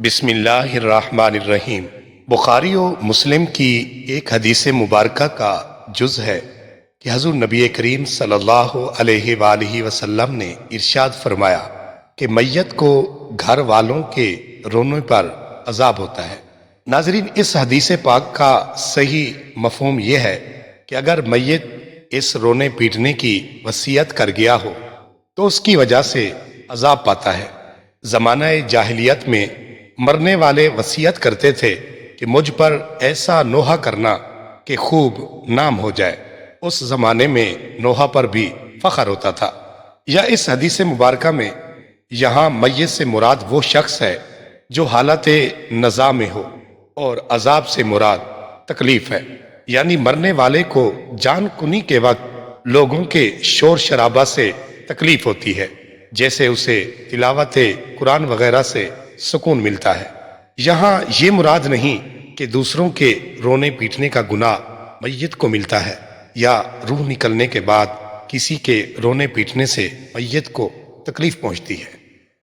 بسم اللہ الرحمن الرحیم۔ بخاری و مسلم کی ایک حدیث مبارکہ کا جز ہے کہ حضور نبی کریم صلی اللہ علیہ وآلہ وسلم نے ارشاد فرمایا کہ میت کو گھر والوں کے رونے پر عذاب ہوتا ہے۔ ناظرین، اس حدیث پاک کا صحیح مفہوم یہ ہے کہ اگر میت اس رونے پیٹنے کی وصیت کر گیا ہو تو اس کی وجہ سے عذاب پاتا ہے۔ زمانہ جاہلیت میں مرنے والے وصیت کرتے تھے کہ مجھ پر ایسا نوحہ کرنا کہ خوب نام ہو جائے۔ اس زمانے میں نوحہ پر بھی فخر ہوتا تھا۔ یا اس حدیث مبارکہ میں یہاں میت سے مراد وہ شخص ہے جو حالت نزا میں ہو، اور عذاب سے مراد تکلیف ہے، یعنی مرنے والے کو جان کنی کے وقت لوگوں کے شور شرابہ سے تکلیف ہوتی ہے، جیسے اسے تلاوت قرآن وغیرہ سے سکون ملتا ہے۔ یہاں یہ مراد نہیں کہ دوسروں کے رونے پیٹنے کا گناہ میت کو ملتا ہے، یا روح نکلنے کے بعد کسی کے رونے پیٹنے سے میت کو تکلیف پہنچتی ہے۔